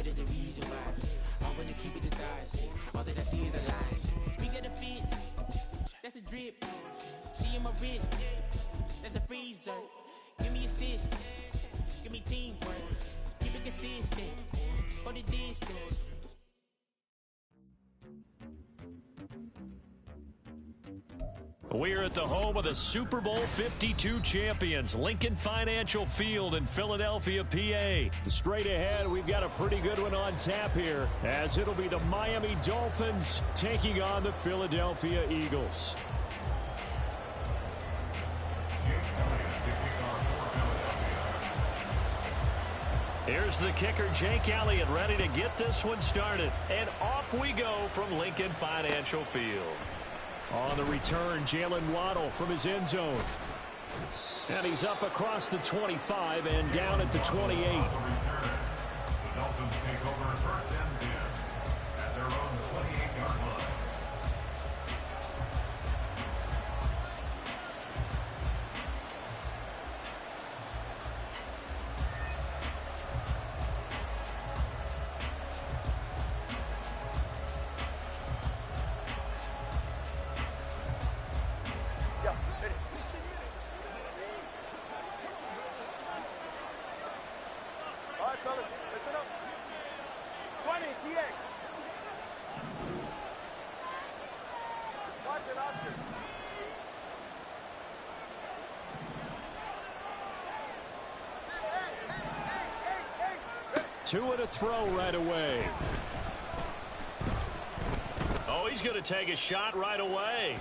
That is the reason why I wanna keep it aside. All that I see is a lie. We got a fit, that's a drip. She in my wrist, that's a freezer. Give me assist, give me teamwork. Keep it consistent, for the distance. We're at the home of the Super Bowl 52 champions, Lincoln Financial Field in Philadelphia, PA. Straight ahead, we've got a pretty good one on tap here, as it'll be the Miami Dolphins taking on the Philadelphia Eagles. Here's the kicker, Jake Elliott, ready to get this one started. And off we go from Lincoln Financial Field. On the return, Jalen Waddle from his end zone. And he's up across the 25 and down at the 28. The Dolphins take over first and 10 at their own 28-yard line. Listen up. 20 TX. Watch it, Oscar. Two and a throw right away. Oh, he's going to take a shot right away.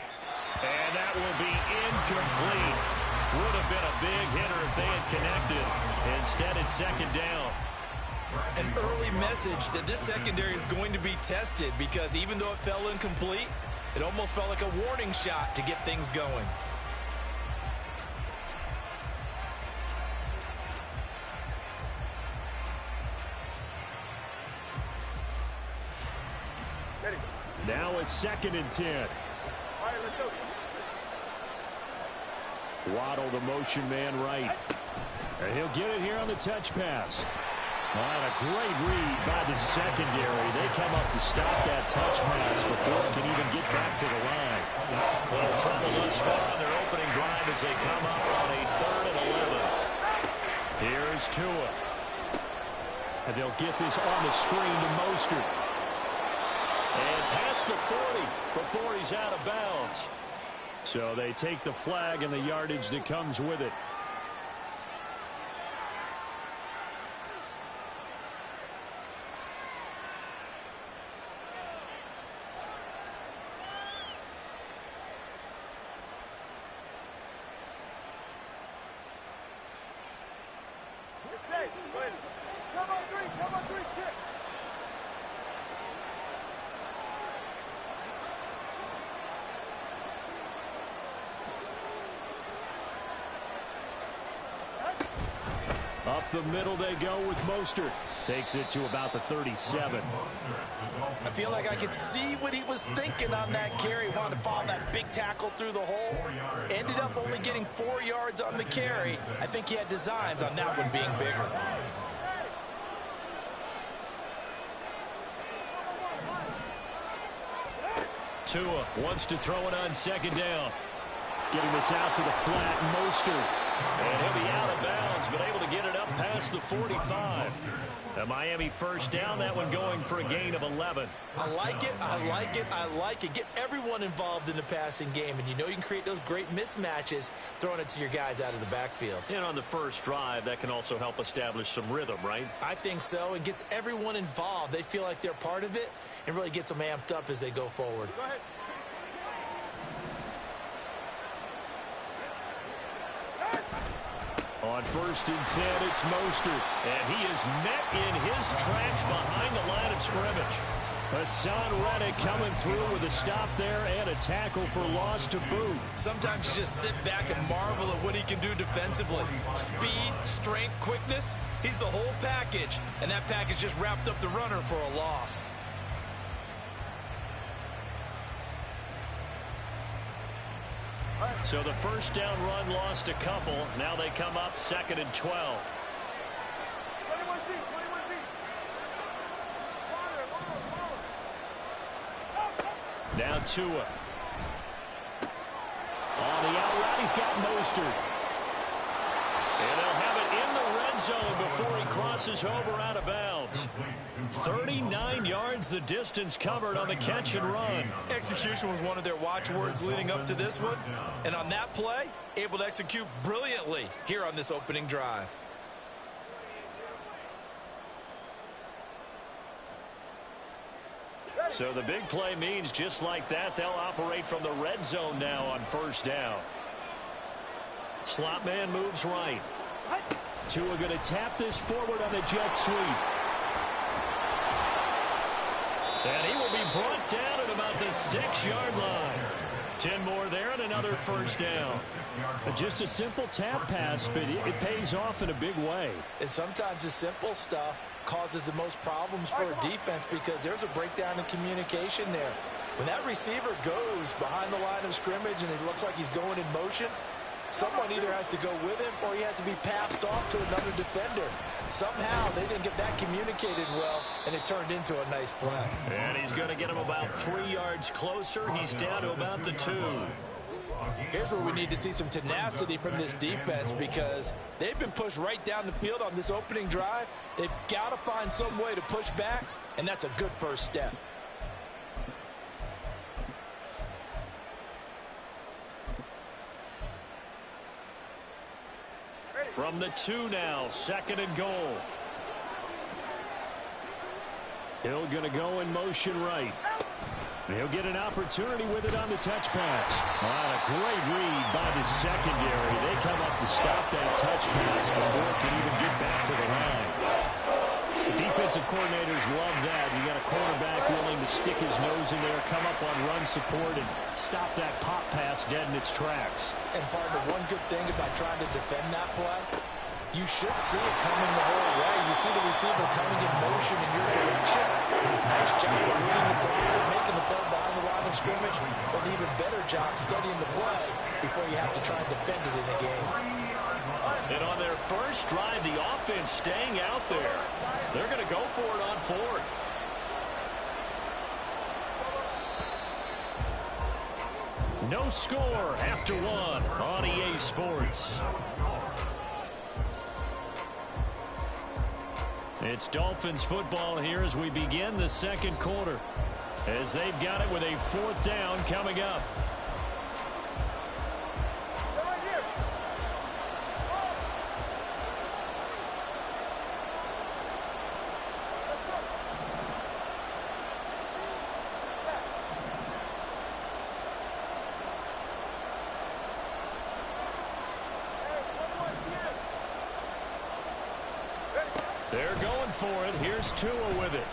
And that will be incomplete. Would have been a big hitter if they had connected. Instead, it's second down. An early message that this secondary is going to be tested, because even though it fell incomplete, it almost felt like a warning shot to get things going. Ready. Now it's second and 10. All right, let's go. Waddle, the motion man right. And he'll get it here on the touch pass. And a great read by the secondary. They come up to stop that touch pass before it can even get back to the line. Well, trouble thus far on their opening drive as they come up on a 3rd and 11. Here's Tua. And they'll get this on the screen to Mostert. And past the 40 before he's out of bounds. So they take the flag and the yardage that comes with it. It's safe. Go ahead. Come on, three, kick. Up the middle they go with Mostert. Takes it to about the 37. I feel like I could see what he was thinking on that carry. Wanted to follow that big tackle through the hole. Ended up only getting 4 yards on the carry. I think he had designs on that one being bigger. Tua wants to throw it on second down. Getting this out to the flat, Mostert. And he'll be out of bounds, but able to get it up past the 45. A Miami first down, that one going for a gain of 11. I like it, I like it, I like it. Get everyone involved in the passing game, and you know you can create those great mismatches throwing it to your guys out of the backfield. And on the first drive, that can also help establish some rhythm, right? I think so, and gets everyone involved. They feel like they're part of it, and really gets them amped up as they go forward. Go ahead. On first and 10, it's Mostert. And he is met in his tracks behind the line of scrimmage. Hassan Reddick coming through with a stop there and a tackle for loss to boot. Sometimes you just sit back and marvel at what he can do defensively. Speed, strength, quickness, he's the whole package. And that package just wrapped up the runner for a loss. So the first down run lost a couple. Now they come up second and 12. 21G. Now Tua. On the out route, he's got Mostert. And they'll have it in the red zone before he crosses over out of bounds. 39 yards the distance covered on the catch and run. Execution was one of their watchwords leading up to this one. And on that play, able to execute brilliantly here on this opening drive. So the big play means just like that, they'll operate from the red zone now on first down. Slot man moves right. Tua going to tap this forward on the jet sweep. And he will be brought down at about the 6-yard line. 10 more there and another first down. Just a simple tap pass, but it pays off in a big way. And sometimes the simple stuff causes the most problems for a defense because there's a breakdown in communication there. When that receiver goes behind the line of scrimmage and it looks like he's going in motion, someone either has to go with him or he has to be passed off to another defender. Somehow they didn't get that communicated well, and it turned into a nice play. And he's going to get him about 3 yards closer. He's down to about the 2. Here's where we need to see some tenacity from this defense because they've been pushed right down the field on this opening drive. They've got to find some way to push back, and that's a good first step. From the 2 now, 2nd and goal. Hill going to go in motion right. He'll get an opportunity with it on the touch pass. A great read by the secondary. They come up to stop that touch pass before it can even get back to the line. Defensive coordinators love that. You got a quarterback willing to stick his nose in there, come up on run support, and stop that pop pass dead in its tracks. And partner, one good thing about trying to defend that play, you should see it coming the whole way. You see the receiver coming in motion in your direction. Nice job of reading the blocker, making the play behind the line of scrimmage, but an even better job studying the play before you have to try and defend it in the game. And on their first drive, the offense staying out there. They're going to go for it on 4th. No score after 1 on EA Sports. It's Dolphins football here as we begin the second quarter. As they've got it with a 4th down coming up. They're going for it. Here's Tua with it.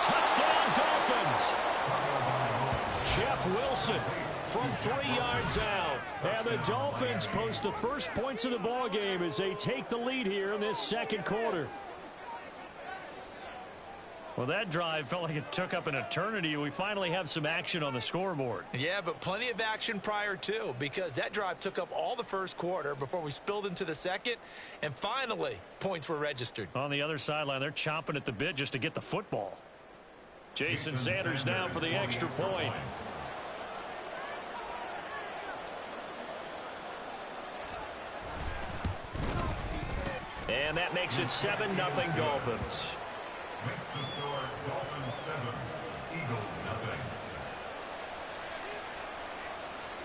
Touchdown, Dolphins. Jeff Wilson from 3 yards out. And the Dolphins post the first points of the ball game as they take the lead here in this second quarter. Well, that drive felt like it took up an eternity. We finally have some action on the scoreboard. Yeah, but plenty of action prior to, because that drive took up all the first quarter before we spilled into the second, and finally, points were registered. On the other sideline, they're chomping at the bit just to get the football. Jason Sanders now for the extra point. And that makes it 7-0 Dolphins. Makes the score Dolphins 7, Eagles 0.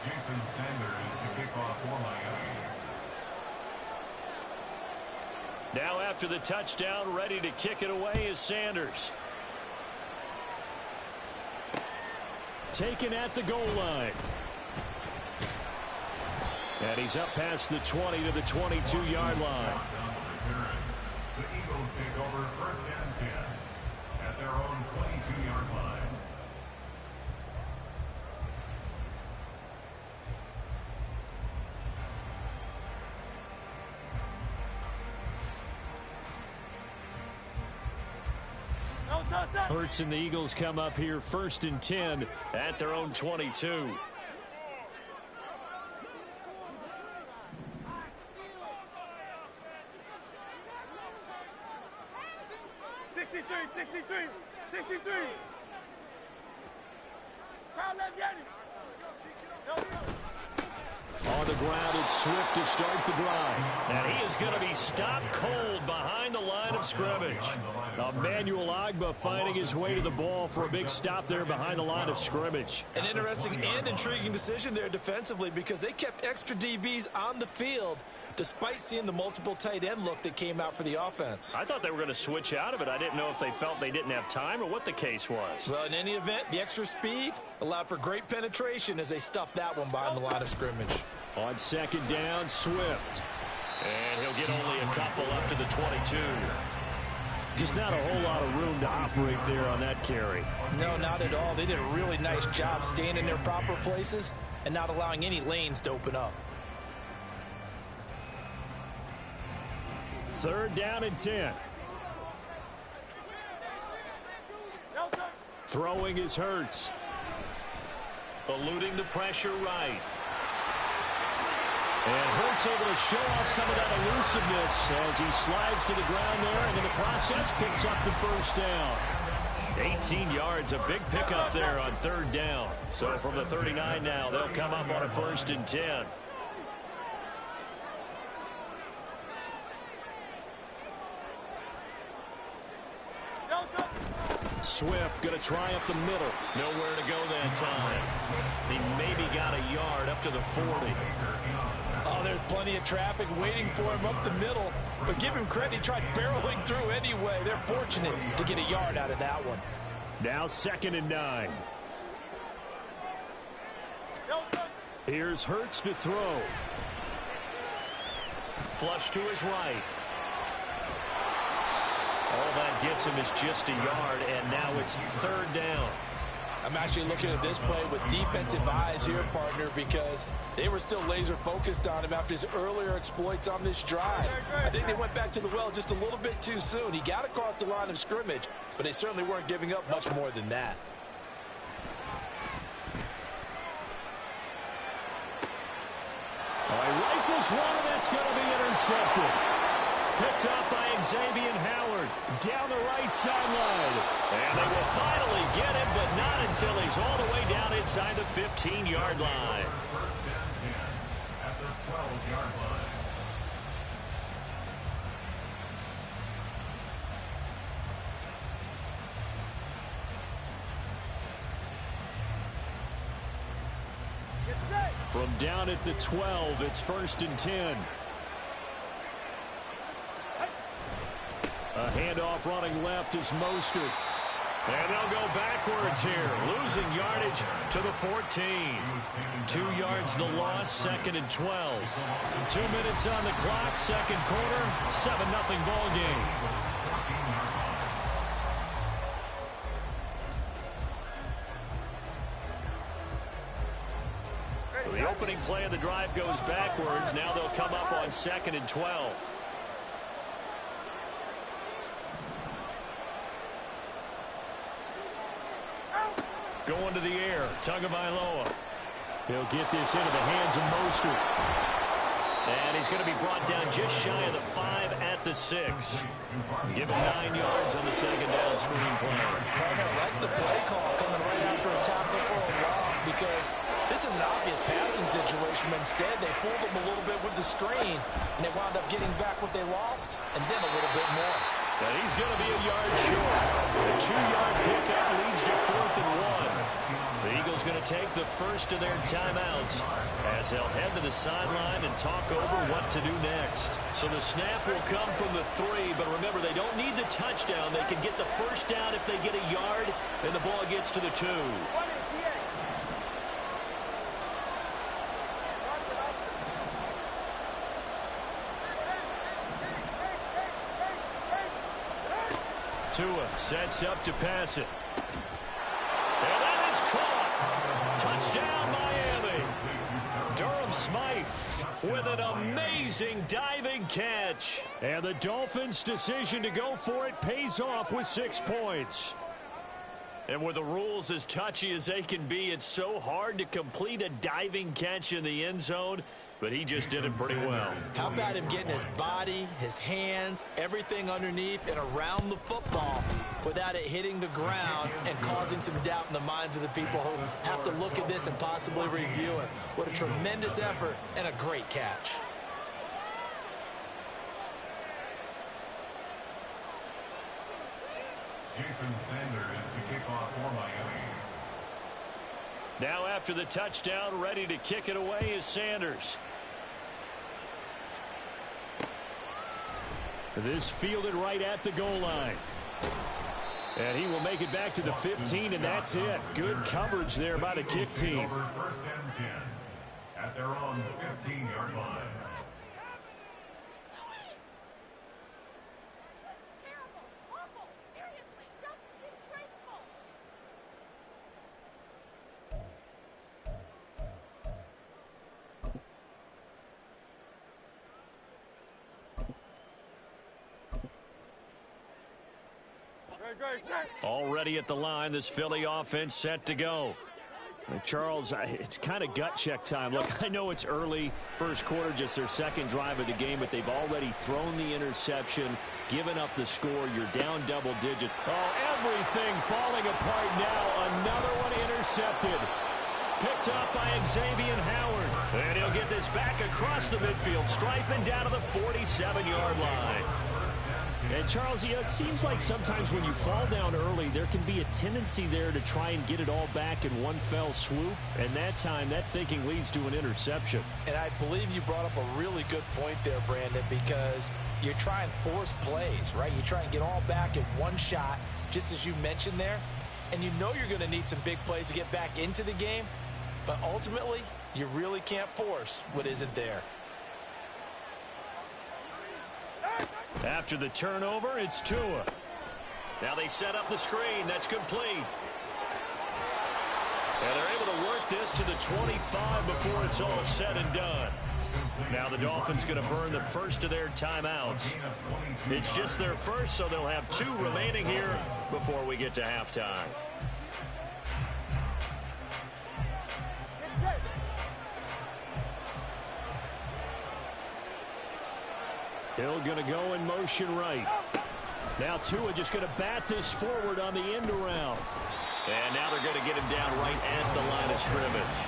Jason Sanders to kick off for Miami. Now after the touchdown, ready to kick it away is Sanders. Taken at the goal line. And he's up past the 20 to the 22-yard line. The Eagles take over 1st and 10 at their own 22-yard line. Hurts and the Eagles come up here 1st and 10 at their own 22. 63. On the ground, it's Swift to start the drive. And he is going to be stopped cold behind the line of scrimmage. Emmanuel Ogbah finding his way to the ball for a big stop there behind the line of scrimmage. An interesting and intriguing decision there defensively because they kept extra DBs on the field despite seeing the multiple tight end look that came out for the offense. I thought they were going to switch out of it. I didn't know if they felt they didn't have time or what the case was. Well, in any event, the extra speed allowed for great penetration as they stuffed that one behind the line of scrimmage. On second down, Swift. And he'll get only a couple up to the 22. Just not a whole lot of room to operate there on that carry. No, not at all. They did a really nice job staying in their proper places and not allowing any lanes to open up. Third down and 10. Throwing is Hurts. Eluding the pressure right. And Hurts able to show off some of that elusiveness as he slides to the ground there and in the process picks up the first down. 18 yards, a big pickup there on third down. So from the 39 now, they'll come up on a 1st and 10. Swift going to try up the middle. Nowhere to go that time. He maybe got a yard up to the 40. Oh, there's plenty of traffic waiting for him up the middle. But give him credit, he tried barreling through anyway. They're fortunate to get a yard out of that one. Now 2nd and 9. Here's Hurts to throw. Flush to his right. All that gets him is just a yard, and now it's 3rd down. I'm actually looking at this play with defensive eyes here, partner, because they were still laser focused on him after his earlier exploits on this drive. I think they went back to the well just a little bit too soon. He got across the line of scrimmage, but they certainly weren't giving up much more than that. All right, rifles one, and that's going to be intercepted. Picked up by Xavier Howard down the right sideline. And they will finally get him, but not until he's all the way down inside the 15-yard line. First and 10 at the 12-yard line. From down at the 12, it's 1st and 10. A handoff running left is Mostert. And they'll go backwards here, losing yardage to the 14. 2 yards the loss, 2nd and 12. 2 minutes on the clock, 2nd quarter, 7-0 ball game. So the opening play of the drive goes backwards. Now they'll come up on 2nd and 12. Going to the air, Tagovailoa. He'll get this into the hands of Mostert. And he's going to be brought down just shy of the 5 at the 6. Give him 9 yards on the 2nd down screen play. Partner, I like the play call coming right after a tackle for a loss because this is an obvious passing situation, but instead they fooled them a little bit with the screen, and they wound up getting back what they lost, and then a little bit more. And he's going to be a yard short. The 2-yard pickup leads to 4th and 1. The Eagles going to take the first of their timeouts as they'll head to the sideline and talk over what to do next. So the snap will come from the 3, but remember, they don't need the touchdown. They can get the first down if they get a yard, and the ball gets to the 2. Tua sets up to pass it. And that is caught. Touchdown, Miami. Durham Smythe with an amazing diving catch. And the Dolphins' decision to go for it pays off with 6 points. And with the rules as touchy as they can be, it's so hard to complete a diving catch in the end zone, but he just did it pretty well. How about him getting his body, his hands, everything underneath and around the football without it hitting the ground and causing some doubt in the minds of the people who have to look at this and possibly review it. What a tremendous effort and a great catch. Jason Sanders to kick off for Miami. Now after the touchdown, ready to kick it away is Sanders. This fielded right at the goal line. And he will make it back to the 15, and that's it. Good coverage there by the kick team. First and 10 at their own 15-yard line. Already at the line, this Philly offense set to go. Charles, it's kind of gut check time. Look, I know it's early, first quarter, just their second drive of the game, but they've already thrown the interception, given up the score. You're down double digits. Oh, everything falling apart now. Another one intercepted. Picked up by Xavier Howard. And he'll get this back across the midfield stripe and down to the 47-yard line. And, Charles, you know, it seems like sometimes when you fall down early, there can be a tendency there to try and get it all back in one fell swoop. And that time, that thinking leads to an interception. And I believe you brought up a really good point there, Brandon, because you try and force plays, right? You try and get all back in one shot, just as you mentioned there. And you know you're going to need some big plays to get back into the game. But ultimately, you really can't force what isn't there. After the turnover, it's Tua. Now they set up the screen. That's complete. And they're able to work this to the 25 before it's all said and done. Now the Dolphins going to burn the first of their timeouts. It's just their first, so they'll have 2 remaining here before we get to halftime. Hill going to go in motion right. Now Tua just going to bat this forward on the end around. And now they're going to get him down right at the line of scrimmage.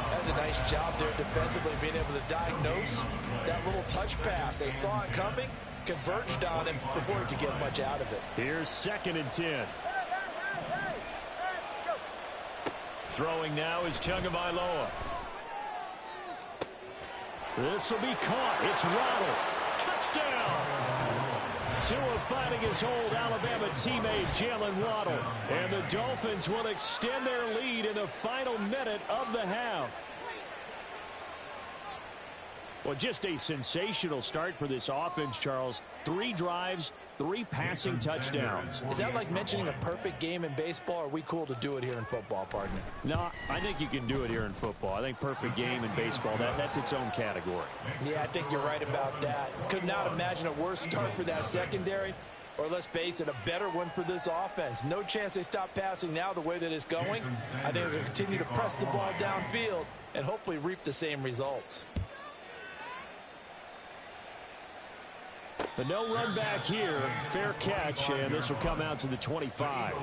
That's a nice job there defensively, being able to diagnose that little touch pass. They saw it coming, converged on him before he could get much out of it. Here's 2nd and 10. Throwing now is Tagovailoa. This will be caught. It's Waddle. Touchdown! Tua finding his old Alabama teammate Jalen Waddle. And the Dolphins will extend their lead in the final minute of the half. Well, just a sensational start for this offense, Charles. 3 drives, 3 passing touchdowns. Is that like mentioning a perfect game in baseball, or are we cool to do it here in football, partner? No, I think you can do it here in football. I think perfect game in baseball, that's its own category. Yeah, I think you're right about that. Could not imagine a worse start for that secondary, or let's face it, a better one for this offense. No chance they stop passing now the way that it's going. I think they're going to continue to press the ball downfield and hopefully reap the same results. But no run back here. Fair catch, and this will come out to the 25.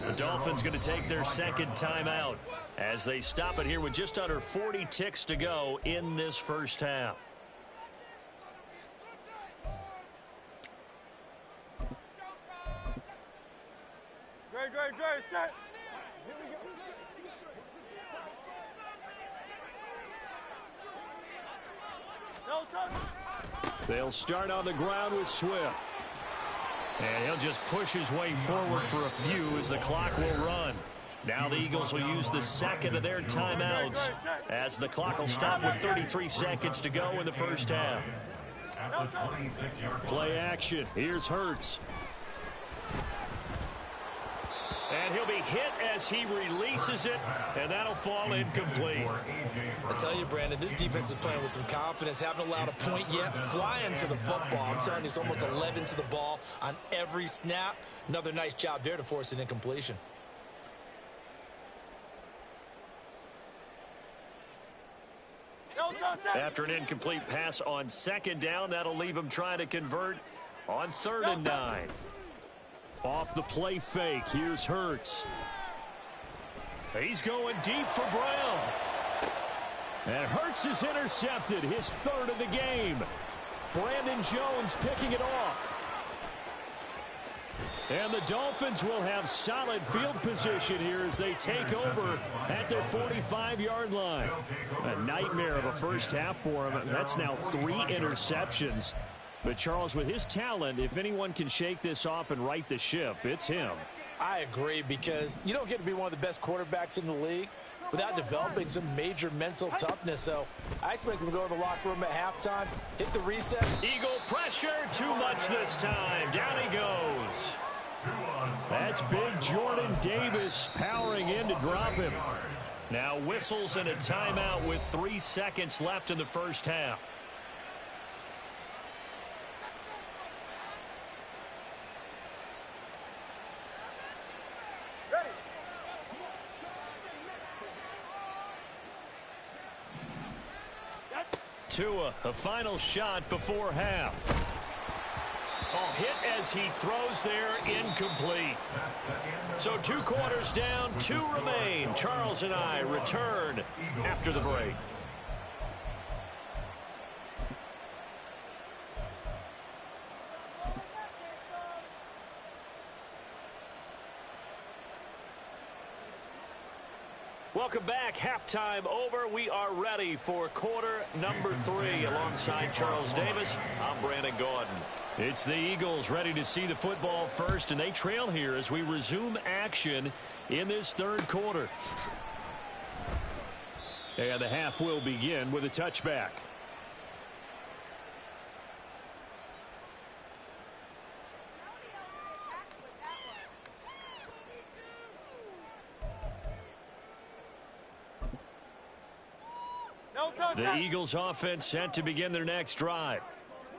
The Dolphins going to take their second timeout as they stop it here with just under 40 ticks to go in this first half. Great, set. Here we go. No touch. They'll start on the ground with Swift. And he'll just push his way forward for a few as the clock will run. Now the Eagles will use the second of their timeouts as the clock will stop with 33 seconds to go in the first half. Play action. Here's Hurts. And he'll be hit as he releases it, and that'll fall incomplete. I tell you, Brandon, this defense is playing with some confidence. Haven't allowed a point yet. Flying to the football. I'm telling you, it's almost 11 to the ball on every snap. Another nice job there to force an incompletion. After an incomplete pass on second down, that'll leave him trying to convert on 3rd and 9. Off the play fake, here's Hurts. He's going deep for Brown. And Hurts is intercepted, his 3rd of the game. Brandon Jones picking it off. And the Dolphins will have solid field position here as they take over at their 45-yard line. A nightmare of a first half for him. That's now 3 interceptions. But, Charles, with his talent, if anyone can shake this off and right the ship, it's him. I agree, because you don't get to be one of the best quarterbacks in the league without developing some major mental toughness. So I expect him to go to the locker room at halftime, hit the reset. Eagle pressure, too much this time. Down he goes. That's big Jordan Davis powering in to drop him. Now whistles and a timeout with 3 seconds left in the first half. Tua, a final shot before half. Oh, hit as he throws there, incomplete. So 2 quarters down, 2 remain. Charles and I return after the break. Welcome back. Halftime over. We are ready for quarter number 3. Alongside Charles Davis, I'm Brandon Gordon. It's the Eagles ready to see the football first, and they trail here as we resume action in this 3rd quarter. And the half will begin with a touchback. The Eagles offense set to begin their next drive.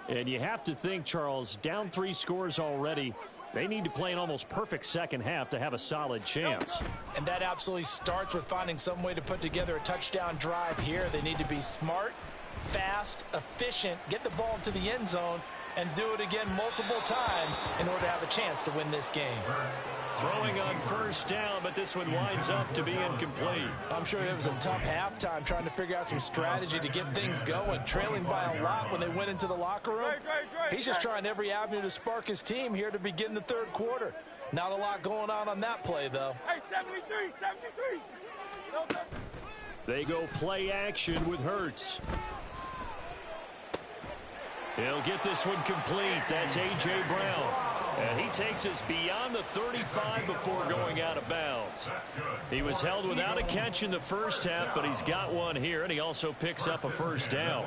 And you have to think, Charles, down 3 scores already. They need to play an almost perfect second half to have a solid chance. And that absolutely starts with finding some way to put together a touchdown drive here. They need to be smart, fast, efficient, get the ball into the end zone, and do it again multiple times in order to have a chance to win this game. Throwing on first down, but this one winds up to be incomplete. I'm sure it was a tough halftime trying to figure out some strategy to get things going. Trailing by a lot when they went into the locker room. He's just trying every avenue to spark his team here to begin the 3rd quarter. Not a lot going on that play, though. Hey, 73. They go play action with Hurts. He'll get this one complete. That's A.J. Brown. And he takes us beyond the 35 before going out of bounds. He was held without a catch in the first half, but he's got one here, and he also picks up a first down.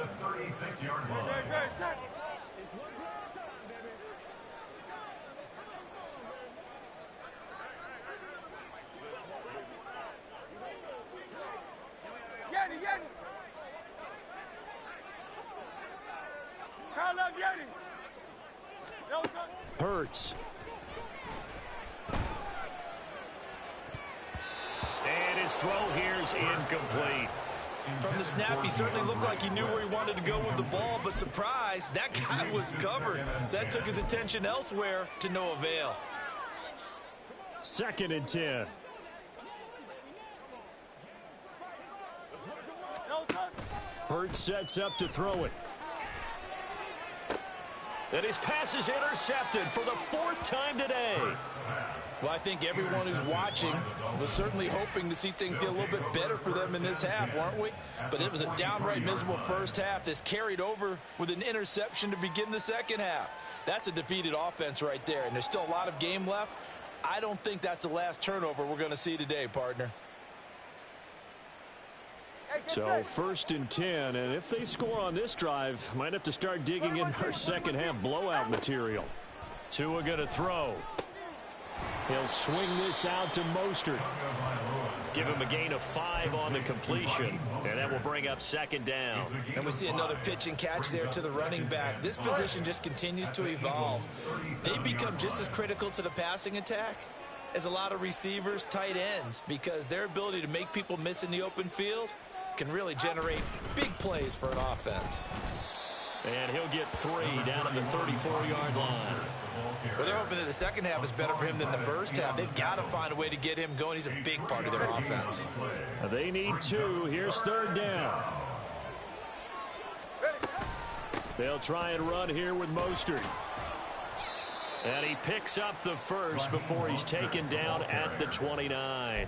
Hurts. And his throw here is incomplete. From the snap, he certainly looked like he knew where he wanted to go with the ball, but surprise, that guy was covered. So that took his attention elsewhere to no avail. 2nd and 10. Hurts sets up to throw it. And his pass is intercepted for the 4th time today. Well, I think everyone who's watching was certainly hoping to see things get a little bit better for them in this half, weren't we? But it was a downright miserable first half. This carried over with an interception to begin the second half. That's a defeated offense right there, and there's still a lot of game left. I don't think that's the last turnover we're going to see today, partner. So 1st and 10, and if they score on this drive, might have to start digging in our second half blowout material. Tua going to throw. He'll swing this out to Mostert. Give him a gain of 5 on the completion, and that will bring up second down. And we see another pitch and catch there to the running back. This position just continues to evolve. They become just as critical to the passing attack as a lot of receivers, tight ends, because their ability to make people miss in the open field can really generate big plays for an offense. And he'll get 3 down at the 34-yard line. Well, they're hoping that the second half is better for him than the first half. They've got to find a way to get him going. He's a big part of their offense. They need 2. Here's third down. They'll try and run here with Mostert. And he picks up the first before he's taken down at the 29.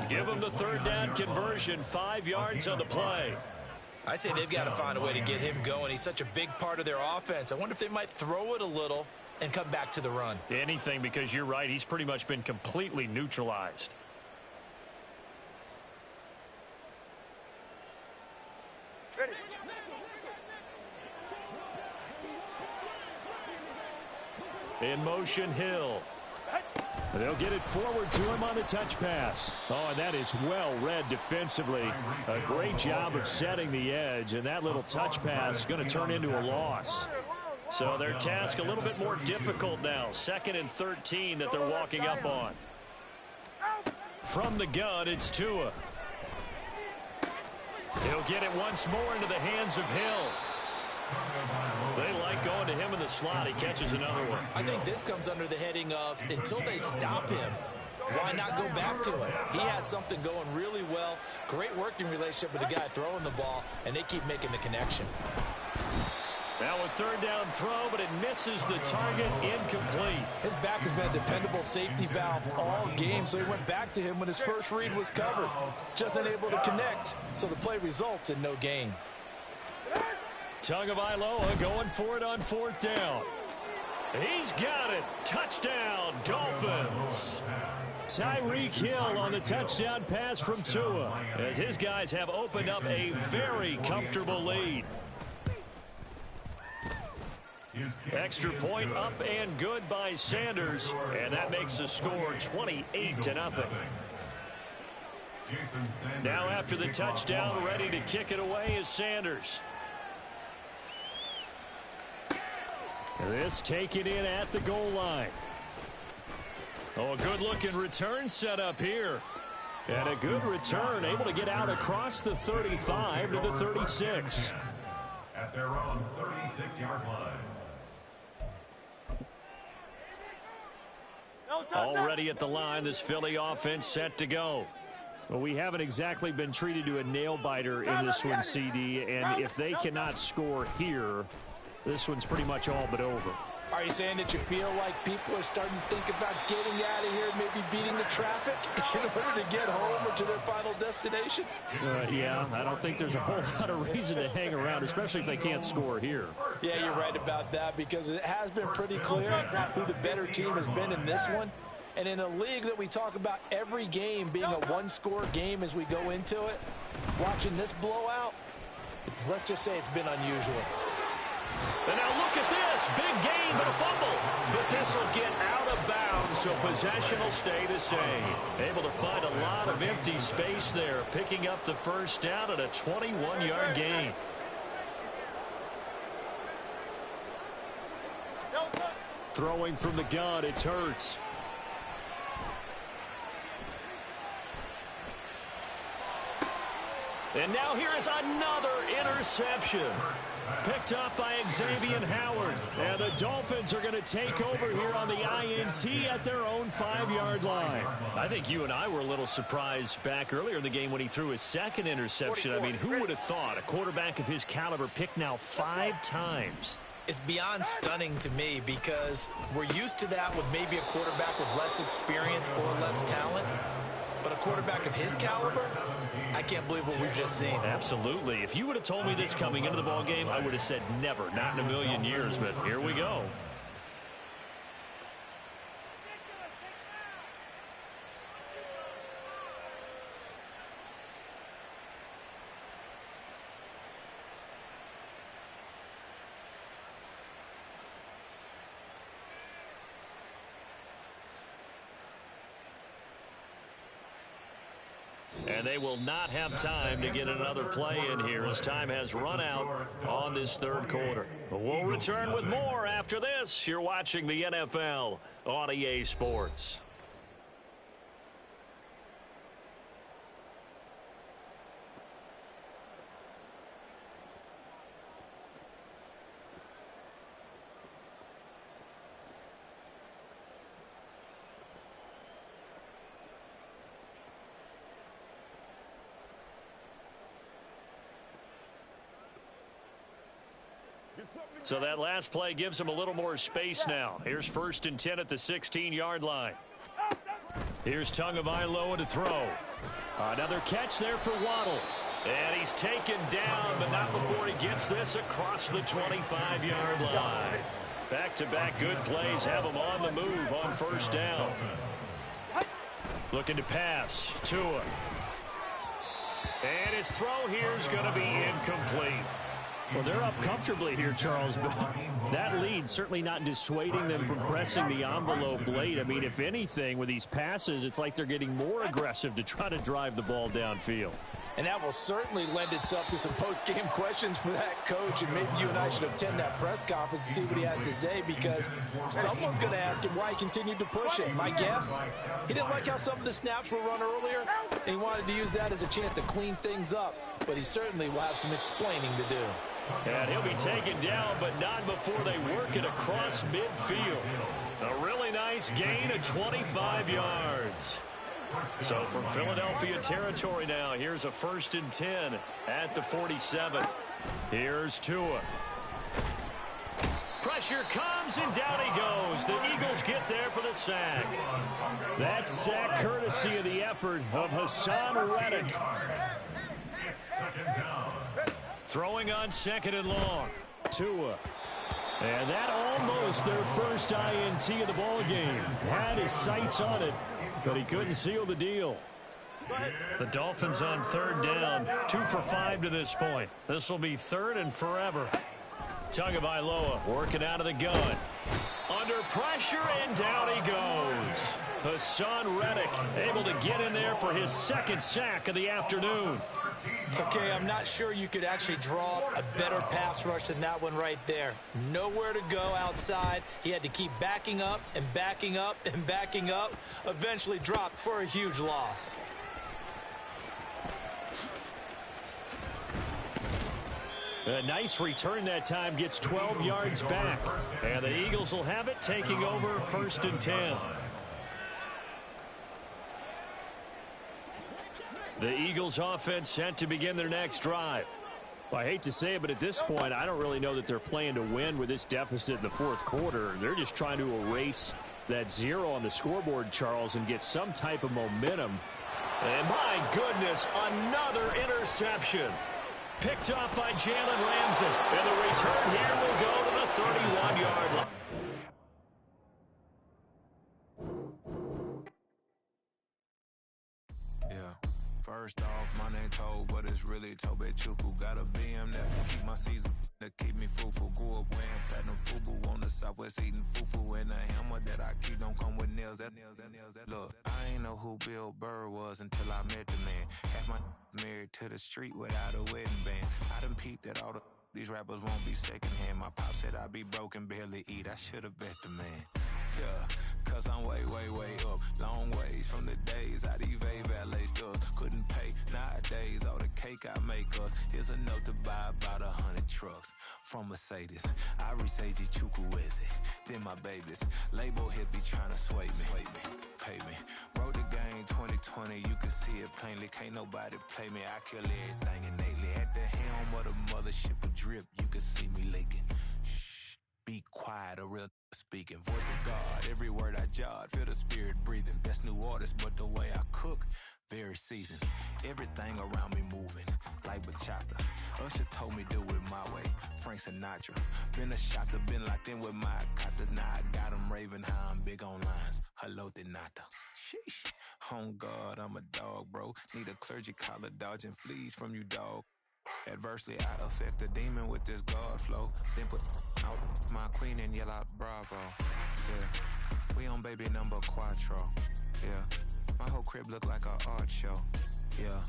Give him the third down conversion, 5 yards on the play. I'd say they've got to find a way to get him going. He's such a big part of their offense. I wonder if they might throw it a little and come back to the run. Anything, because you're right. He's pretty much been completely neutralized. Ready. In motion, Hill. They'll get it forward to him on the touch pass. Oh, and that is well read defensively. A great job of setting the edge, and that little touch pass is going to turn into a loss. So their task a little bit more difficult now. 2nd and 13 that they're walking up on. From the gun, it's Tua. He'll get it once more into the hands of Hill. They like going to him in the slot. He catches another one. I think this comes under the heading of until they stop him, why not go back to it? He has something going really well. Great working relationship with the guy throwing the ball, and they keep making the connection. Now a third down throw, but it misses the target, incomplete. His back has been a dependable safety valve all game, so he went back to him when his first read was covered. Just unable to connect, so the play results in no gain. Tagovailoa going for it on 4th down. He's got it. Touchdown, Dolphins. Tyreek Hill on the touchdown pass from Tua, as his guys have opened up a very comfortable lead. Extra point up and good by Sanders, and that makes the score 28-0. Now after the touchdown, ready to kick it away is Sanders. This taken in at the goal line. Oh, a good-looking return set up here. And a good return, able to get out across the 35 to the 36. At their own 36-yard line. Already at the line, this Philly offense set to go. Well, we haven't exactly been treated to a nail-biter in this one, CD, and if they cannot score here, this one's pretty much all but over. Are you saying that you feel like people are starting to think about getting out of here, maybe beating the traffic in order to get home or to their final destination? Yeah, I don't think there's a whole lot of reason to hang around, especially if they can't score here. Yeah, you're right about that, because it has been pretty clear who the better team has been in this one. And in a league that we talk about every game being a one-score game as we go into it, watching this blowout, let's just say it's been unusual. And now look at this. Big gain, but a fumble. But this will get out of bounds, so possession will stay the same. Able to find a lot of empty space there, picking up the first down at a 21-yard gain. Throwing from the gun, it's Hurts. And now here is another interception. Picked up by Xavier Howard. And the Dolphins are going to take over here on the INT at their own 5-yard line. I think you and I were a little surprised back earlier in the game when he threw his second interception. I mean, who would have thought a quarterback of his caliber picked now 5 times? It's beyond stunning to me, because we're used to that with maybe a quarterback with less experience or less talent. But a quarterback of his caliber, I can't believe what we've just seen. Absolutely. If you would have told me this coming into the ballgame, I would have said never, not in a million years. But here we go. And they will not have time to get another play in here as time has run out on this third quarter. We'll return with more after this. You're watching the NFL on EA Sports. So that last play gives him a little more space now. Here's 1st and 10 at the 16-yard line. Here's Tagovailoa to throw. Another catch there for Waddle. And he's taken down, but not before he gets this across the 25-yard line. Back-to-back good plays have him on the move on 1st down. Looking to pass. Tua. And his throw here is going to be incomplete. Well, they're up comfortably here, Charles, but that lead certainly not dissuading them from pressing the envelope late. I mean, if anything, with these passes, it's like they're getting more aggressive to try to drive the ball downfield. And that will certainly lend itself to some post-game questions for that coach, and maybe you and I should attend that press conference and see what he has to say, because someone's going to ask him why he continued to push it. My guess, he didn't like how some of the snaps were run earlier, and he wanted to use that as a chance to clean things up, but he certainly will have some explaining to do. And he'll be taken down, but not before they work it across midfield. A really nice gain of 25 yards. So from Philadelphia territory now, here's a 1st and 10 at the 47. Here's Tua. Pressure comes, and down he goes. The Eagles get there for the sack. That sack courtesy of the effort of Hassan Reddick. Throwing on 2nd and long. Tua. And that almost their first INT of the ball game. Had his sights on it, but he couldn't seal the deal. The Dolphins on 3rd down. 2 for 5 to this point. This will be 3rd and forever. Tagovailoa working out of the gun. Under pressure, and down he goes. Hassan Reddick able to get in there for his 2nd sack of the afternoon. Okay, I'm not sure you could actually draw a better pass rush than that one right there. Nowhere to go outside. He had to keep backing up and backing up and backing up. Eventually dropped for a huge loss. A nice return that time, gets 12 yards back. And the Eagles will have it, taking over 1st and 10. The Eagles offense set to begin their next drive. Well, I hate to say it, but at this point, I don't really know that they're playing to win with this deficit in the 4th quarter. They're just trying to erase that 0 on the scoreboard, Charles, and get some type of momentum. And my goodness, another interception. Picked up by Jalen Ramsey. And the return here will go to the 31-yard line. First off, my name Toad, but it's really Tobe Chuku. Got a BM that will keep my season, that keep me fruitful. Grew up wearing platinum FUBU on the Southwest, eating fufu. And the hammer that I keep don't come with nails. Look, I ain't know who Bill Burr was until I met the man. Half my married to the street without a wedding band. I done peeped that all these rappers won't be secondhand. My pop said I'd be broken, barely eat. I should have bet the man. Yeah, cause I'm way, way, way up. Long ways from the days I these valet stores couldn't pay. Nowadays, all the cake I make us is enough to buy about 100 trucks from Mercedes. I resage Chukwueze, then my babies. Label hit be trying to sway me, pay me. Wrote the game 2020, you can see it plainly. Can't nobody play me, I kill everything innately. At the helm of the mothership of drip, you can see me leaking. Shh, be quiet, a real speaking. Voice of God, every word I jot, feel the spirit breathing. Best new artist, but the way I cook, very seasoned. Everything around me moving, like bachata. Usher told me do it my way, Frank Sinatra. Been a shotter, been locked in with my katas. Now I got them raving how I'm big on lines. Hello, Denata. Sheesh. On God, I'm a dog, bro. Need a clergy collar, dodging fleas from you, dog. Adversely, I affect the demon with this God flow. Then put out my queen and yell out bravo. Yeah, we on baby number 4. Yeah, my whole crib look like a art show. Yeah.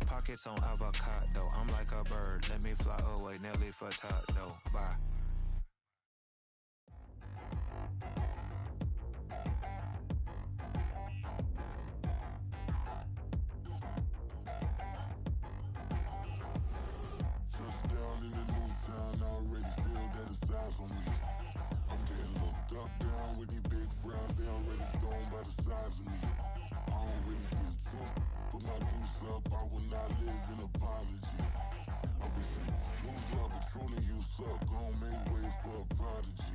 Pockets on avocado, I'm like a bird. Let me fly away, Nelly Furtado. Bye. Touchdown in the new town, I already feel that it's eyes on me. I'm getting looked up, down with these big frowns, they already gone by the size of me. I don't really get truth, but my deuce up, I will not live in apology. I wish you lose love, but truly you suck, gon' make way for a prodigy.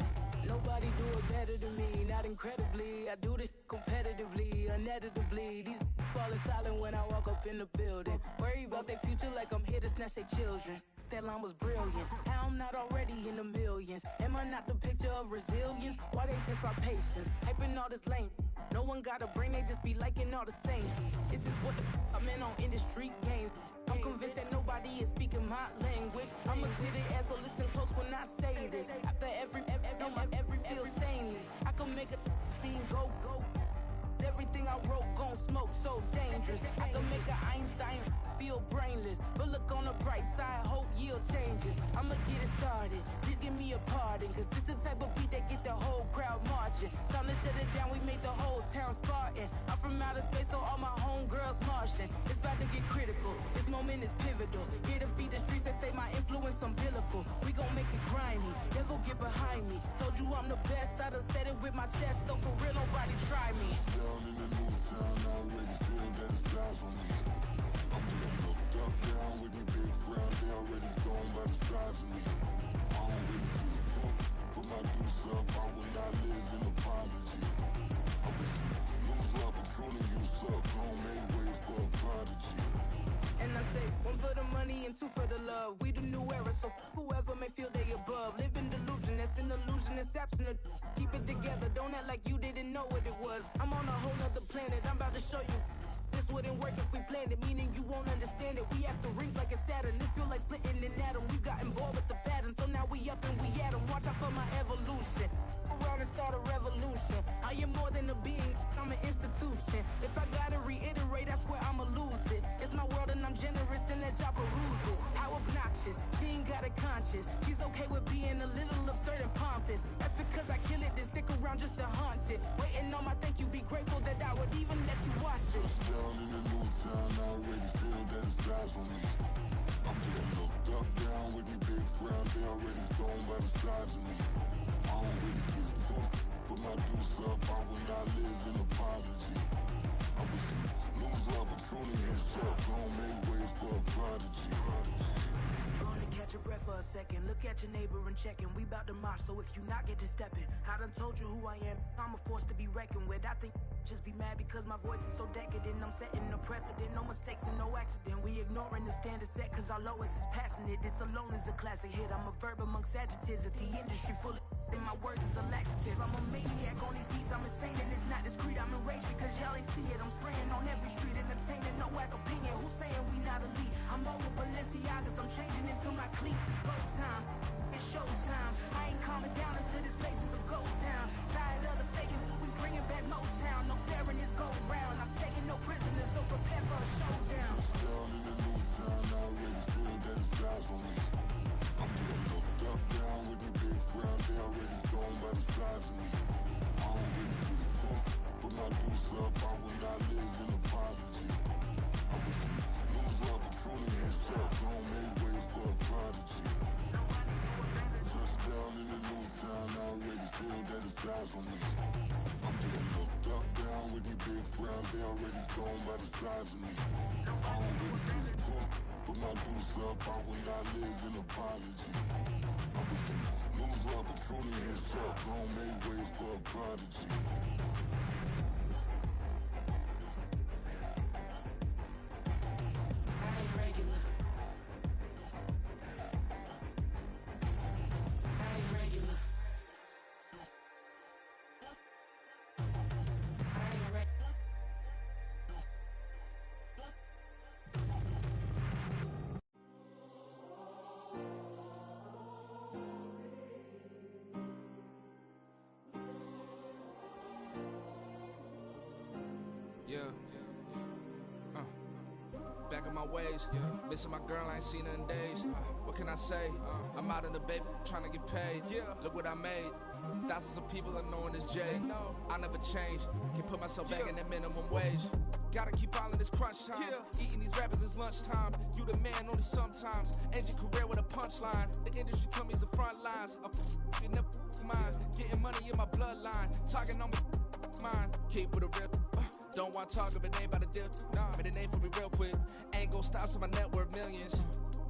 Nobody do it better than me, not incredibly. I do this competitively, uneditably. These falling silent when I walk up in the building. Worry about their future like I'm here to snatch their children. That line was brilliant. How I'm not already in the millions? Am I not the picture of resilience? Why they test my patience? Hyping all this lame. No one got a brain, they just be liking all the same. This is what the I'm in on industry games. I'm convinced that nobody is speaking my language. I'ma clear the air, so listen close when I say this. After every feel stainless. I can make a fiend go. Everything I wrote gon' smoke, so dangerous. I can make an Einstein feel brainless. But look on the bright side, hope yield changes. I'ma get it started, please give me a pardon. Cause this the type of beat that get the whole crowd marching. Time to shut it down, we make the whole town Spartan. I'm from outer space, so all my homegirls Martian. It's about to get critical, this moment is pivotal. Here to feed the streets, they say my influence umbilical. We gon' make it grimy, devil get behind me. Told you I'm the best, I done said it with my chest. So for real, nobody try me. Down in the new town, I already feel that it's eyes on me. I'm getting looked up, down with these big frowns, they already gone by the size of me. I don't really get truth, put my deuce up, I will not live in apology. I wish you lose love, but truly you suck, gon' make way for a prodigy. And I say, one for the money and two for the love. We the new era, so whoever may feel they above. Live in delusion, that's an illusion, it's absent. Keep it together, don't act like you didn't know what it was. I'm on a whole nother planet, I'm about to show you. This wouldn't work if we planned it, meaning you won't understand it. We after rings like a Saturn, this feel like splitting an atom. We got involved with the pattern, so now we up and we at 'em. Watch out for my evolution. Around and start a revolution. I am more than a being, I'm an institution. If I gotta reiterate, that's where I'ma lose it. It's my world and I'm generous and let y'all peruse it. How obnoxious, she ain't got a conscience. She's okay with being a little absurd and pompous. That's because I kill it, then stick around just to haunt it. Waiting on my thank you, be grateful that I would even let you watch it. Down in the new town, I already feel that it's eyes on me. I'm getting looked up, down with these big frowns, they already gone by the size of me. I don't really get truth, put my deuce up, I will not live in apology. I wish you lose love, but truly you suck, gon' make way for a prodigy. Gonna catch your breath for a second. Look at your neighbor and check in. We bout to march, so if you not get to stepping. I done told you who I am. I'm a force to be reckoned with. I think just be mad because my voice is so decadent. I'm setting a precedent. No mistakes and no accident. We ignoring the standard set cause our lowest is passionate. This alone is a classic hit. I'm a verb amongst adjectives. If the industry full of and my words is a laxative. I'm a maniac on these beats. I'm insane and it's not discreet. I'm enraged because y'all ain't see it. I'm spraying on every street, entertaining no whack opinion. Who's saying we not elite? I'm over Balenciagas. I'm changing into my cleats. It's go time. It's showtime. I ain't calming down until this place is a ghost town. Tired of the faking. We bringing back Motown. No staring this go round. I'm taking no prisoners, so prepare for a showdown. Down in the new town, I already feel that it's eyes on me. I'm getting looked up, down with these big frowns, they already gone by the size of me. I don't really get truth, put my deuce up, I will not live in apology. I wish you lose love, but truly you suck, gon' make way for a prodigy. Touchdown in the new town, I already feel that it's eyes on me. I'm getting looked up, down with these big frowns, they already gone by the size of me. I don't really get truth, put my deuce up, I will not live in apology. I wish you lose love, but truly you suck, gon' make way for a prodigy. I ain't regular. I ain't regular. I ain't regular. back in my ways. Missing my girl, I ain't seen her in days. What can I say? I'm out in the baby, trying to get paid. Look what I made. Thousands of people are knowing this Jay. I never change. Can put myself back in the minimum wage. Gotta keep all in this crunch time. Eating these rappers is lunchtime. You the man only sometimes. End your career with a punchline. The industry told me it's the front lines. You never mine. Getting money in my bloodline. Talking on me, mine. Keep with a real. Don't want to talk if it ain't about a deal. Made a name for me real quick. Ain't gon' stop till my net worth millions.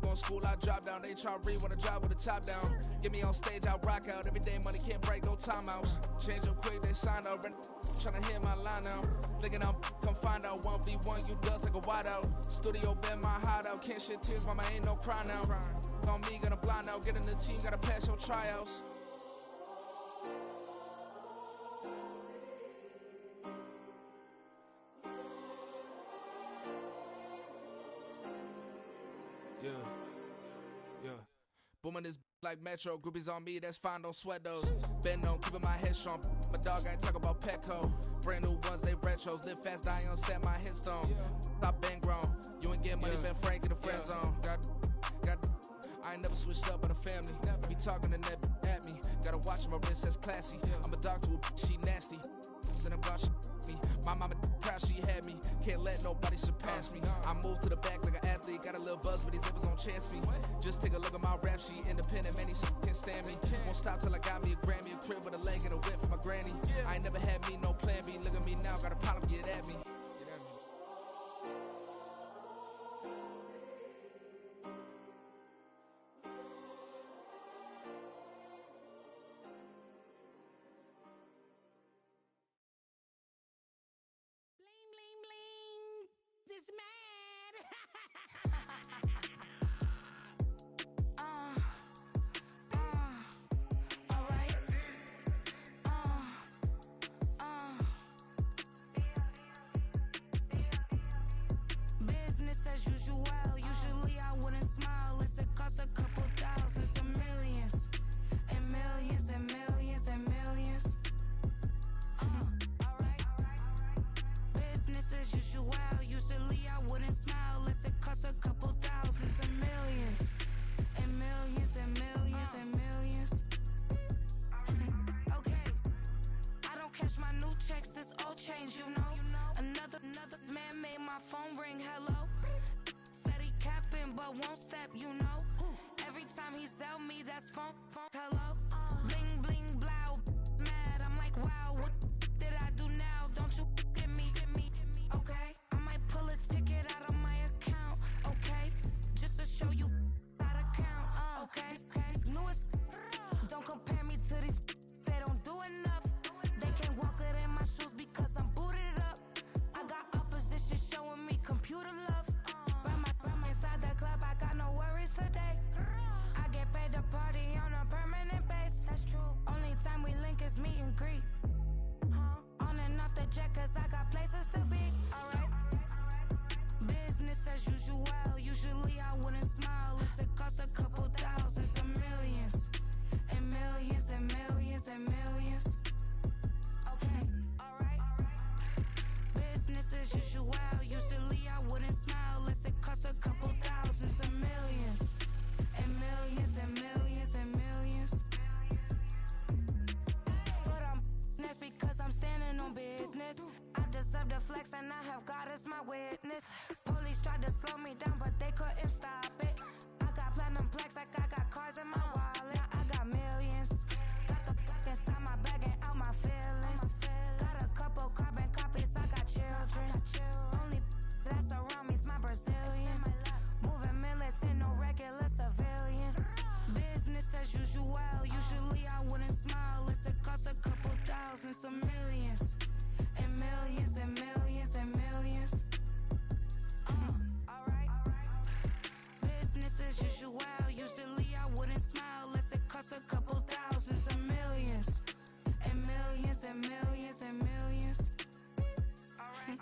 Going school, I drop down. They try to read when I drop with the top down. Get me on stage, I rock out. Every day money can't break, no timeouts. Change up quick, they sign up. Tryna hear my line now. Thinking I'm come find out 1v1, you dust like a wideout. Studio been my hideout. Can't shed tears, mama ain't no cry now. On me, gonna blind out. Get in the team, gotta pass your tryouts. Yeah. Booming this like Metro. Groupies on me, that's fine, don't sweat those. Been on, keeping my head strong. My dog ain't talk about Petco. Brand new ones, they retros. Live fast, die on set, my headstone. Stop been grown. You ain't get money, been Frank in the friend zone. I ain't never switched up on the family. Be talking to that at me. Gotta watch my wrist, that's classy. I'm a dog to a she nasty. Then I'm about me. My mama proud she had me. Can't let nobody surpass me. I moved to the back like an athlete. Got a little buzz, but these zippers on chance me. Just take a look at my rap sheet. Independent, man, these can't stand me. Won't stop till I got me a Grammy, a crib with a leg and a whip for my granny. I ain't never had me no plan B. Look at me now, got a problem, get at me. It's mad. Alright. Business as usual. Usually I wouldn't smile. Unless it costs a couple thousands and millions. And millions and millions and millions. Alright. Business as usual. Usually I wouldn't smile unless it costs a couple thousands and millions. And millions and millions and millions. Okay. I don't catch my new checks, this old change, you know. Another man made my phone ring, hello. Said he capping but won't step, you know. Every time he sell me, that's phone, hello. Bling, bling, blow, mad, I'm like, wow, what did I do now? Don't you get me, okay? I might pull a ticket out of my account, okay? Just to show you how to count, okay? Newest, don't compare me to these, they don't do enough. They can't walk it in my shoes because I'm booted up. I got opposition showing me computer love. Ram inside the club, I got no worries today. I get paid to party on a permanent base. That's true. Only time we link is meet and greet. On and off the jet, cause I got places to be. Alright. Business as usual. Usually I wouldn't smile unless it costs a couple thousands and millions. And millions and millions and millions. Okay, alright. Business as usual. Usually I wouldn't smile unless it costs a couple thousands and millions. And millions and millions and millions. Foot on business because I'm standing on business. I deserve the flex and I have God as my witness. Police tried to slow me down but they couldn't stop it. I got platinum plaques like I got cars in my wallet. I got millions. Got the fuck inside my bag and out my feelings. Got a couple carbon copies, I got children. Only that's around me's my Brazilian. Moving militant, no regular civilian. Business as usual. Usually I wouldn't smile unless it costs a couple thousands of millions. And millions and millions and millions. Alright. Business as usual. Usually I wouldn't smile unless it costs a couple thousands of millions. And millions and millions and millions. Alright.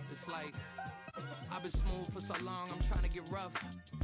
Just like I've been smooth for so long, I'm trying to get rough.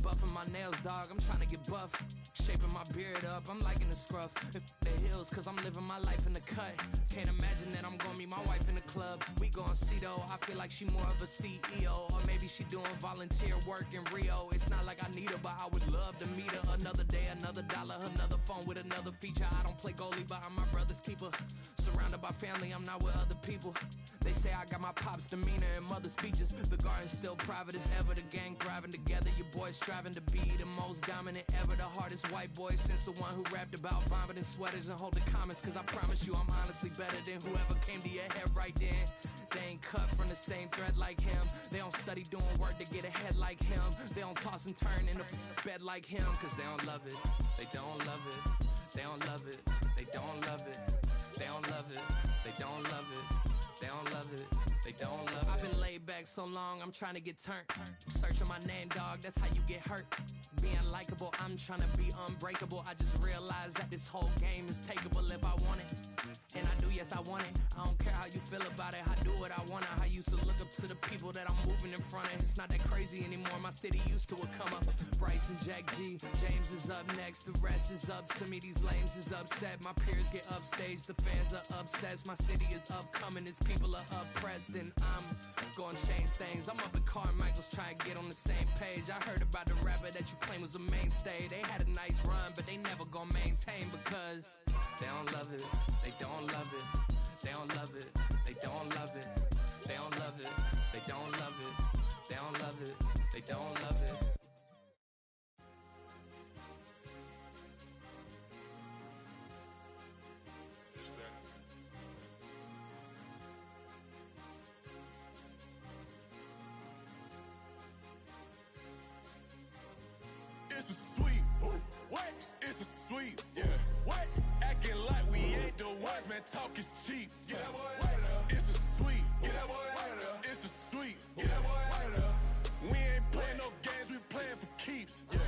Buffing my nails, dog, I'm trying to get buff. Shaping my beard up, I'm liking the scruff. The hills, cause I'm living my life in the cut. Can't imagine that I'm gonna meet my wife in the club. We gon' see though, I feel like she more of a CEO. Or maybe she doing volunteer work in Rio. It's not like I need her, but I would love to meet her. Another day, another dollar, another phone with another feature. I don't play goalie, but I'm my brother's keeper. Surrounded by family, I'm not with other people. They say I got my pop's demeanor and mother's features. The garden's still private as ever. The gang thriving together. Your boys striving to be the most dominant ever. The hardest white boy since the one who rapped about vomiting sweaters and holding comments. Cause I promise you I'm honestly better than whoever came to your head right then. They ain't cut from the same thread like him. They don't study doing work to get ahead like him. They don't toss and turn in the bed like him. Cause they don't love it. They don't love it. They don't love it. They don't love it. They don't love it. They don't love it. They don't love it, they don't love it. I've been laid back so long, I'm trying to get turned. Searching my name, dog, that's how you get hurt. Being likable, I'm trying to be unbreakable. I just realized that this whole game is takeable if I want it. And I do, yes, I want it. I don't care how you feel about it, I do what I want. I used to look up to the people that I'm moving in front of. It's not that crazy anymore, my city used to it come up. Bryce and Jack G, James is up next. The rest is up to me, these lames is upset. My peers get upstaged, the fans are obsessed. My city is upcoming, it's people are oppressed, and I'm gonna change things. I'm up at Carmichael's trying to get on the same page. I heard about the rapper that you claim was a mainstay. They had a nice run, but they never gonna maintain because they don't love it. They don't love it. They don't love it. They don't love it. They don't love it. They don't love it. They don't love it. They don't love it. It's a sweet, what? It's a sweet, yeah. What? Acting like we ain't the ones, man. Talk is cheap. Get that boy out of there. It's a sweet, get that boy out of there. It's a sweet, get that boy out of there. We ain't playing no games, we playing for keeps. Yeah.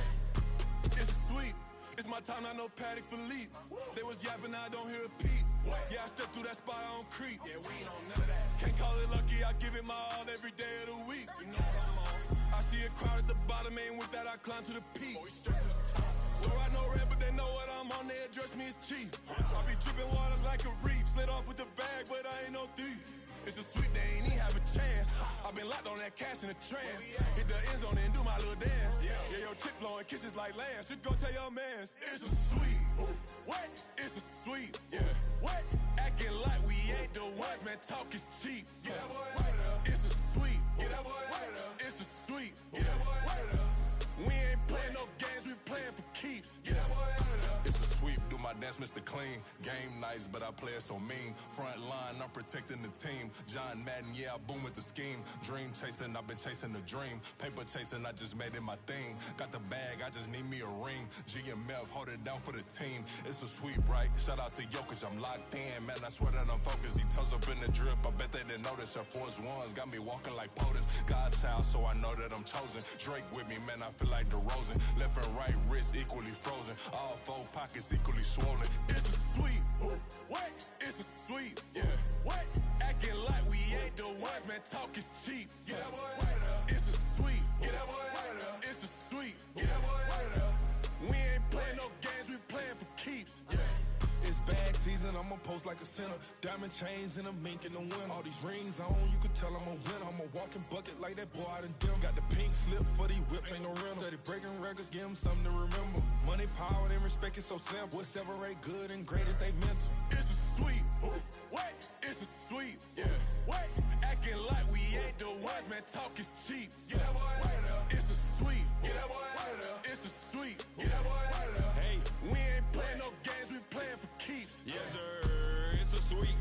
It's a sweet. It's my time, not no Paddock Philippe. They was yapping, I don't hear a peep. Yeah, I step through that spot, I don't creep. Yeah, we ain't on none of that. Can't call it lucky, I give it my all every day of the week. You know what I'm on. I see a crowd at the bottom, and with that I climb to the peak. Throw out no red, but they know what I'm on, they address me as chief. I be dripping water like a reef, slid off with the bag, but I ain't no thief. It's a sweet, they ain't even have a chance. I been locked on that cash in a trance. Hit the end zone and do my little dance. Yeah, your chick blowing kisses like lambs. You go tell your mans. It's a sweet. What? It's a sweet. Yeah. What? Acting like we ain't the ones, man. Talk is cheap. Get that boy out of there. It's a sweet. Get that boy out of there. It's a sweet. Get that boy out of there. We ain't playing no games, we playing for keeps. Get that boy out of there. It's a sweep, do my dance, Mr. Clean. Game nice, but I play it so mean. Front line, I'm protecting the team. John Madden, yeah, I boom with the scheme. Dream chasing, I've been chasing the dream. Paper chasing, I just made it my thing. Got the bag, I just need me a ring. GMF, hold it down for the team. It's a sweep, right? Shout out to Jokic, I'm locked in. Man, I swear that I'm focused. Details up in the drip, I bet they didn't notice. Air Force Ones got me walking like POTUS. God's child, so I know that I'm chosen. Drake with me, man, I feel like DeRozan. Left and right wrist equally frozen. All four pockets equally swollen. It's a sweet. What? It's a sweet. Yeah. What? Acting like we ain't the ones, man. Talk is cheap. Get that boy out of there. It's a sweet. Get that boy out of there. It's a sweet. Get that boy out of there. We ain't playing no games, we playing for keeps. Yeah. It's bag season, I'ma post like a sinner. Diamond chains and a mink in the wind. All these rings on, you can tell I'm a winner. I'm a walking bucket like that boy out in dim. Got the pink slip for these whips, ain't no rental. Steady breaking records, give them something to remember. Money, power, and respect is so simple. What separate good and great is they mental. It's a sweet. What? It's a sweet. Yeah. What? Acting like we ain't the ones, man. Talk is cheap. Get that boy out of there. It's a sweet. Get that boy out of there. It's a sweet. Get that boy out of there. Hey, we ain't playing no games, we playing for keeps. Yes, sir. It's a sweet.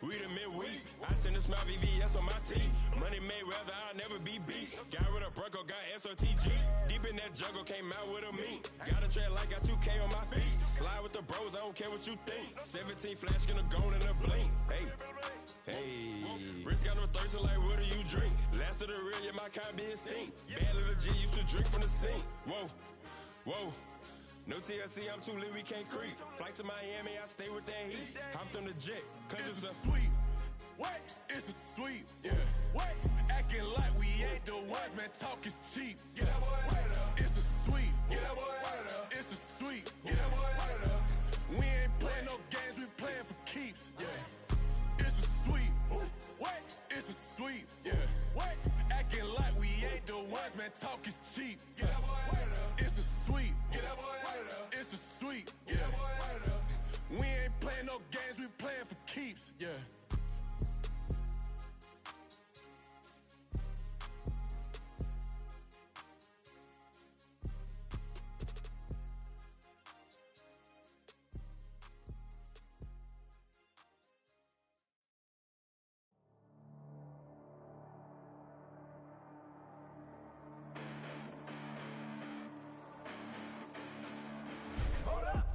We the midweek. I tend to smile VVS on my teeth. Money made rather I'll never be beat. Got rid of Bronco, got SOTG. Deep in that jungle, came out with a meat. Got a tread like got 2K on my feet. Slide with the bros, I don't care what you think. 17 flash gonna go in a blink. Hey, hey. Wrist got no thirst, like what do you drink? Last of the real, yeah, my kind be extinct. Bad little G used to drink from the sink. Whoa, whoa. No TLC, I'm too lit, we can't creep. Flight to Miami, I stay with that heat. Hopped on the jet, cause it's a sweet. What? It's a sweep. Yeah. What? Acting like we ain't the ones, man. Talk is cheap. Get that boy out of there. It's a sweep. Get that boy out of there. It's a sweep. Get that boy out of there. We ain't playing no games, we playing for keeps. Yeah. It's a sweep. What? It's a sweep. Yeah. What? Acting like we ain't the ones, man. Talk is cheap. Get that boy out of there. It's a sweep. Get that boy out of there. It's a sweep. Get that boy out of there. We ain't playing no games, we playing for keeps. Yeah.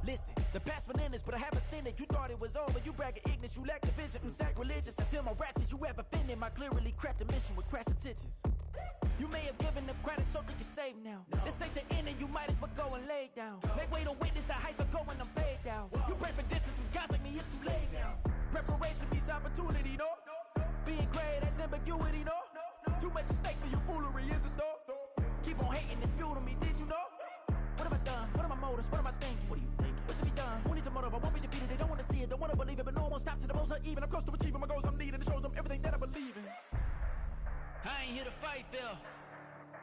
Listen, the past bananas, but I haven't seen it. You thought it was over, you bragging ignorance, you lack the vision. I'm sacrilegious, I feel my ratchets, you have offended my clearly crafted mission with crass intentions. You may have given them credit so they can save now. This ain't the end and you might as well go and lay down. Make way to witness the heights are going, I'm laid down. You pray for distance from guys like me, it's too late now. Preparation means opportunity, no? Being great has ambiguity, no? Too much at stake for your foolery, is it though? Keep on hating, it's fuel to me, did you know? What have I done? What are my motives? What am I thinking? What are you thinking? What's to be done? Who needs a motive? I won't be defeated. They don't want to see it, don't want to believe it, but no one won't stop to the most or even. I'm close to achieving my goals. I'm needing to show them everything that I believe in. I ain't here to fight, Phil.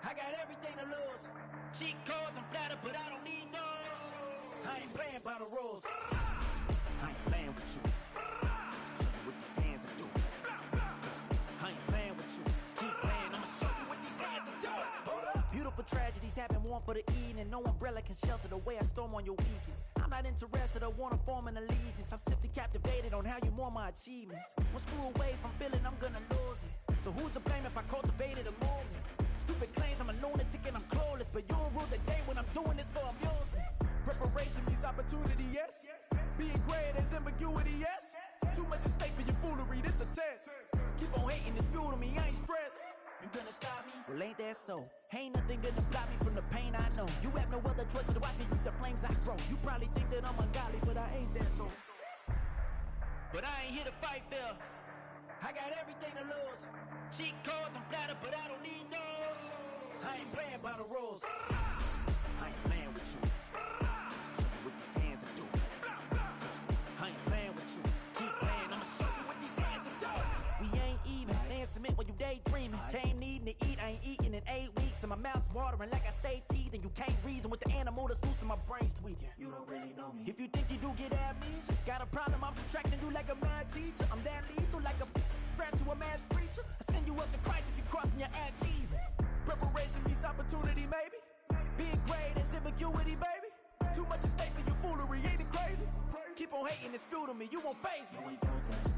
I got everything to lose. Cheat codes, I'm flattered, but I don't need those. I ain't playing by the rules. I ain't playing with you. Show you what these hands are doing. I ain't playing with you. Keep playing, I'ma show you what these hands are doing. Hold up. Beautiful tragedies happen, one for the evening. No umbrella can shelter the way I storm on your weekends. I'm not interested or wanna form an allegiance. I'm simply captivated on how you mourn my achievements. One screw away from feeling I'm gonna lose it. So who's to blame if I cultivated a movement? Stupid claims I'm a lunatic and I'm clueless, but you'll rule the day when I'm doing this for amusement. Preparation means opportunity, yes. Being great is ambiguity, yes. Too much at stake for your foolery, this a test. Keep on hating, it's fuel to me, I ain't stressed. You gonna stop me? Well, ain't that so? Ain't nothing gonna block me from the pain I know. You have no other choice but to watch me reap the flames I grow. You probably think that I'm ungodly, but I ain't that though. But I ain't here to fight, Phil. I got everything to lose. Cheat codes, I'm flattered, but I don't need those. I ain't playing by the rules. I ain't playing with you. Show you what these hands are doing. I ain't playing with you. Keep playing, I'ma show you what these hands are doing. We ain't even. Laying cement when you daydreaming. Came needing to eat, I ain't eating in 8 weeks. And my mouth's watering like I stay teething. You can't reason with the animal that's loose and my brain's tweaking. You don't really know me. If you think you do get amnesia, got a problem, I'm subtracting you like a mad teacher. I'm that lethal like a threat to a mass preacher. I send you up to Christ if you crossing your act evil. Preparation means opportunity, maybe. Being great is ambiguity, baby. Too much at stake for your foolery, ain't it crazy? Keep on hating, it's fuel to me, you won't faze me.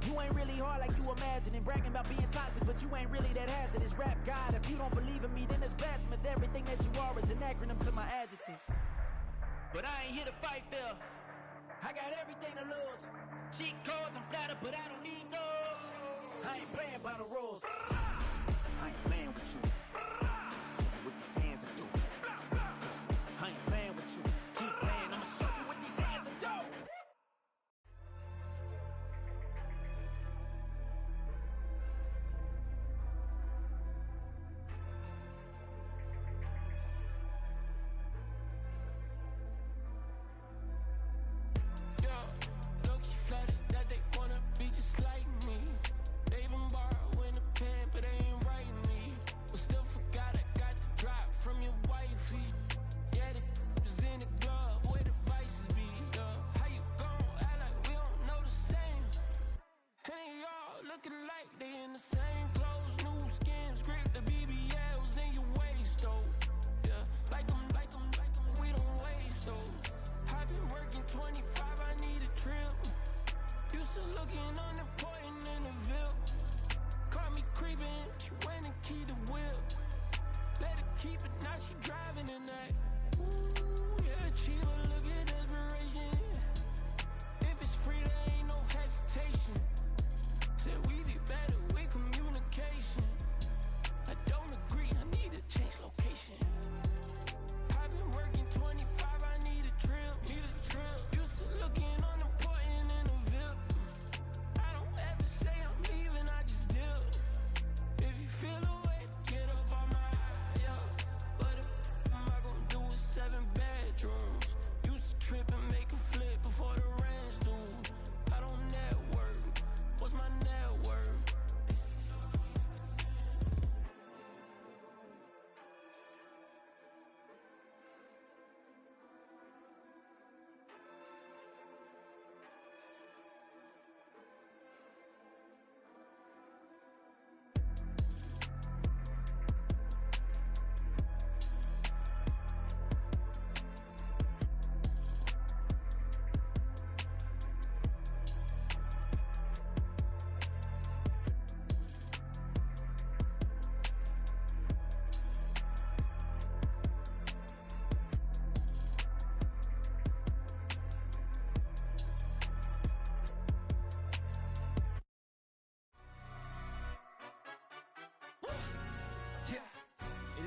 You ain't really hard like you imagining. Bragging about being toxic, but you ain't really that hazardous. Rap God, if you don't believe in me, then it's blasphemous. Everything that you are is an acronym to my adjectives. But I ain't here to fight, Phil. I got everything to lose. Cheat codes, I'm flattered, but I don't need those. I ain't playing by the rules. I ain't playing with you. Show you what these hands are doing. I ain't playing with you. Keep playing, I'ma show you what these hands are doing. Yeah, low-key flattered that they wanna be just like me. They been borrowing a pen, but they ain't writing me. But still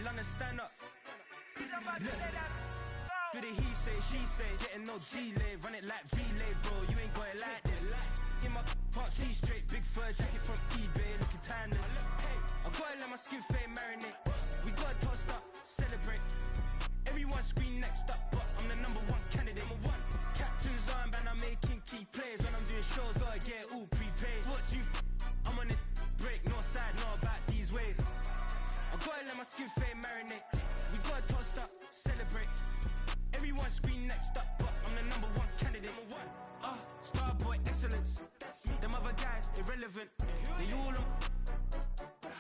London, stand up. Look. Do the he say, she say, getting no delay, run it like relay, bro, you ain't got it like this. In my part C straight, big fur jacket from eBay, looking timeless. I gotta let my skin fade marinate. We gotta toast up, celebrate. Everyone scream next up, but I'm the #1 candidate. Captain's armband, I'm making key plays. When I'm doing shows, gotta get it all prepaid. I'm on it, break, no side, know about these ways. I gotta let my skin fade marinate. We gotta toast up, celebrate. Everyone scream next up, but I'm the #1 candidate. Starboy excellence. Them other guys irrelevant. They all on.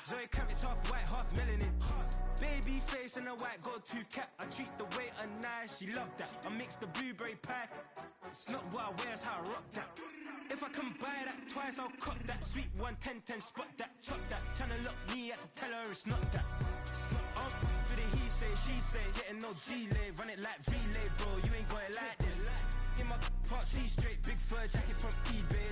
Zoe Kravitz half white, half melanin. Baby face and a white gold tooth cap. I treat the waiter nice, she love that. I mix the blueberry pie. It's not what I wear, it's how I rock that. If I can buy that twice, I'll cop that. Sweet 110, spot that, chop that. Tryna lock me at the teller, it's not that. Do the he say, she say, getting no delay, run it like relay, bro, you ain't got it like this. In my part C straight, big fur jacket from eBay,